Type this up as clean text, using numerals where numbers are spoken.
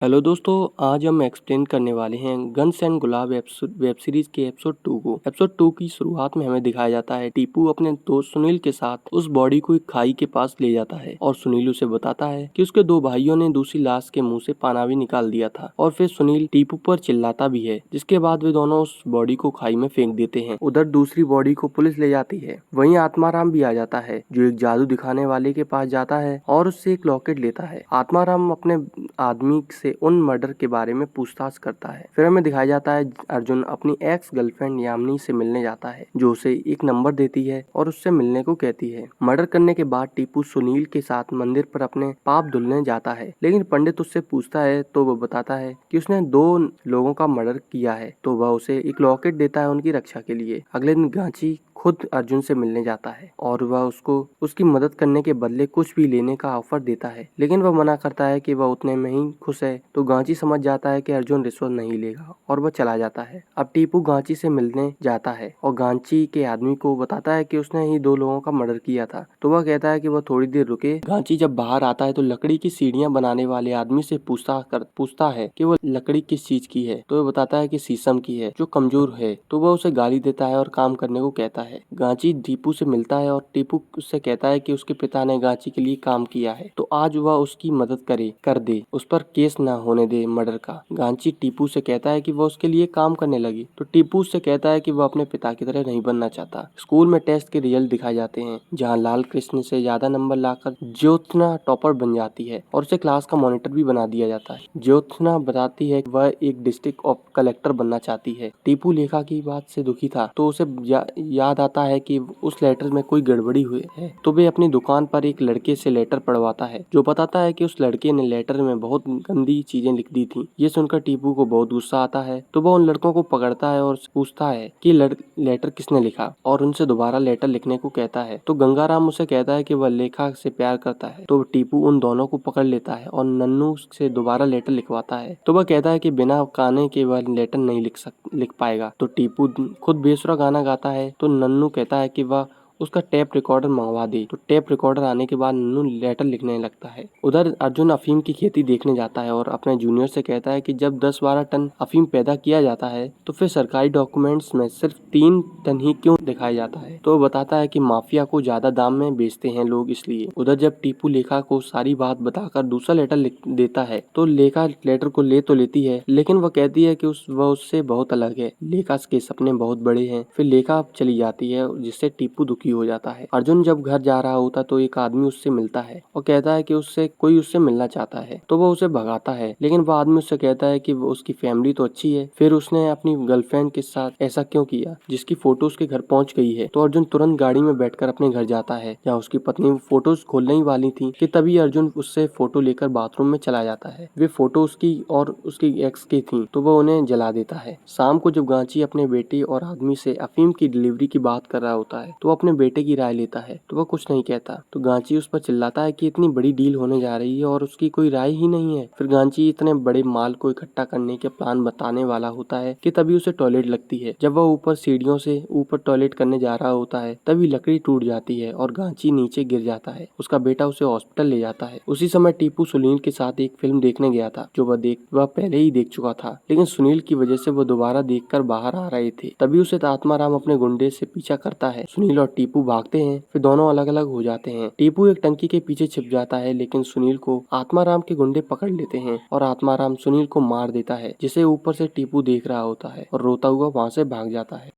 Hello दोस्तों, आज हम एक्सप्लेन करने वाले हैं guns and gulab web series के एपिसोड 2 को। एपिसोड 2 की शुरुआत में हमें दिखाया जाता है टीपू अपने दोस्त सुनील के साथ उस बॉडी को एक खाई के पास ले जाता है और सुनील उसे बताता है कि उसके दो भाइयों ने दूसरी लाश के मुंह से पाना भी निकाल दिया था। और फिर सुनील टीपू पर चिल्लाता भी है, जिसके बाद वे दोनों उस बॉडी को खाई में फेंक देते हैं। उधर दूसरी बॉडी को पुलिस ले जाती है। वहीं आत्माराम भी आ जाता है, जो एक जादू दिखाने वाले के पास जाता है और उससे एक लॉकेट लेता है। आत्माराम अपने आदमी से उन मर्डर के बारे में पूछताछ करता है। फिर हमें दिखाया जाता है अर्जुन अपनी एक्स गर्लफ्रेंड यामिनी से मिलने जाता है, जो उसे एक नंबर देती है और उससे मिलने को कहती है। मर्डर करने के बाद टीपू सुनील के साथ मंदिर पर अपने पाप धुलने जाता है, लेकिन पंडित उससे पूछता है तो वह बताता है कि उसने 2 लोगों का मर्डर किया है, तो वह उसे एक लॉकेट देता है उनकी रक्षा के लिए। अगले दिन गांची खुद अर्जुन से मिलने जाता है और वह उसको उसकी मदद करने के बदले कुछ भी लेने का ऑफर देता है, लेकिन वह मना करता है कि वह उतने में ही खुश है। तो गांची समझ जाता है कि अर्जुन रिश्वत नहीं लेगा और वह चला जाता है। अब टीपू गांची से मिलने जाता है और गांची के आदमी को बताता है कि उसने ही 2 लोगों का मर्डर किया था। तो वह कहता है कि वह थोड़ी देर रुके। गांची जब बाहर आता है तो लकड़ी की सीढ़ियां बनाने वाले आदमी से पूछता है कि वह लकड़ी किस चीज की है। तो वह बताता है कि शीशम की है, जो कमजोर है। तो वह उसे गाली देता है और काम करने को कहता है। गांची टीपू से मिलता है और टीपू उससे कहता है कि उसके पिता ने गांची के लिए काम किया है, तो आज वह उसकी मदद कर दे, उस पर केस न होने दे मर्डर का। गांची टीपू से कहता है कि वह उसके लिए काम करने लगी, तो टीपू उससे कहता है कि वह अपने पिता की तरह नहीं बनना चाहता। स्कूल में टेस्ट के रिजल्ट दिखाए जाते हैं, जहाँ लाल कृष्ण से ज्यादा नंबर लाकर ज्योत्सना टॉपर बन जाती है और उसे क्लास का मॉनिटर भी बना दिया जाता है। ज्योत्सना बताती है कि वह एक डिस्ट्रिक्ट ऑफ कलेक्टर बनना चाहती है। टीपू लेखा की बात से दुखी था, तो उसे याद आता है कि उस लेटर में कोई गड़बड़ी हुई है। तो वे अपनी दुकान पर एक लड़के से लेटर पढ़वाता है, जो बताता है कि उस लड़के ने लेटर में बहुत गंदी चीजें लिख दी थी। ये सुनकर टीपू को बहुत गुस्सा आता है, तो वह उन लड़कों को पकड़ता है और पूछता है कि लेटर किसने लिखा, और उनसे दोबारा लेटर लिखने को कहता है। तो गंगाराम उसे कहता है कि वह लेखा से प्यार करता है। तो टीपू उन दोनों को पकड़ लेता है और नन्नू से दोबारा लेटर लिखवाता है। तो वह कहता है कि बिना काने के वह लेटर नहीं लिख पाएगा। तो टीपू खुद बेसुरा गाना गाता है। तो नन्नू कहता है कि वह उसका टेप रिकॉर्डर मंगवा दे। तो टेप रिकॉर्डर आने के बाद नन्नू लेटर लिखने लगता है। उधर अर्जुन अफीम की खेती देखने जाता है और अपने जूनियर से कहता है कि जब 10-12 टन अफीम पैदा किया जाता है, तो फिर सरकारी डॉक्यूमेंट्स में सिर्फ 3 टन ही क्यों दिखाया जाता है। तो वो बताता है कि माफिया को ज्यादा दाम में बेचते हैं लोग, इसलिए। उधर जब टीपू लेखा को सारी बात बताकर दूसरा लेटर लिख देता है, तो लेखा लेटर को ले तो लेती है, लेकिन वह कहती है कि वह उससे बहुत अलग है। लेखा के सपने बहुत बड़े हैं। फिर लेखा चली जाती है, जिससे टीपू दुखी हो जाता है। अर्जुन जब घर जा रहा होता तो एक आदमी उससे मिलता है और कहता है कि उससे मिलना चाहता है। तो वह उसे भगाता है, लेकिन वह आदमी उससे कहता है कि उसकी फैमिली तो अच्छी है, फिर उसने अपनी गर्लफ्रेंड के साथ ऐसा क्यों किया, जिसकी फोटो उसके घर पहुंच गई है। तो अर्जुन तुरंत गाड़ी में बैठकर अपने घर जाता है, जहाँ उसकी पत्नी फोटोज खोलने ही वाली थी कि तभी अर्जुन उससे फोटो लेकर बाथरूम में चला जाता है। वे फोटो उसकी और उसकी एक्स की थी, तो वह उन्हें जला देता है। शाम को जब गांची अपने बेटे और आदमी से अफीम की डिलीवरी की बात कर रहा होता है, तो अपने बेटे की राय लेता है, तो वह कुछ नहीं कहता। तो गांची उस पर चिल्लाता है कि इतनी बड़ी डील होने जा रही है और उसकी कोई राय ही नहीं है। फिर गांची इतने बड़े माल को इकट्ठा करने के प्लान बताने वाला होता है कि तभी उसे टॉयलेट लगती है। जब वह ऊपर सीढ़ियों से ऊपर टॉयलेट करने जा रहा होता है, तभी लकड़ी टूट जाती है और गांची नीचे गिर जाता है। उसका बेटा उसे हॉस्पिटल ले जाता है। उसी समय टीपू सुनील के साथ एक फिल्म देखने गया था, जो वह पहले ही देख चुका था, लेकिन सुनील की वजह से वह दोबारा देखकर बाहर आ रहे थे। तभी उसे आत्माराम अपने गुंडे से पीछा करता है। सुनील और टीपू भागते हैं, फिर दोनों अलग अलग हो जाते हैं। टीपू एक टंकी के पीछे छिप जाता है, लेकिन सुनील को आत्माराम के गुंडे पकड़ लेते हैं और आत्माराम सुनील को मार देता है, जिसे ऊपर से टीपू देख रहा होता है और रोता हुआ वहाँ से भाग जाता है।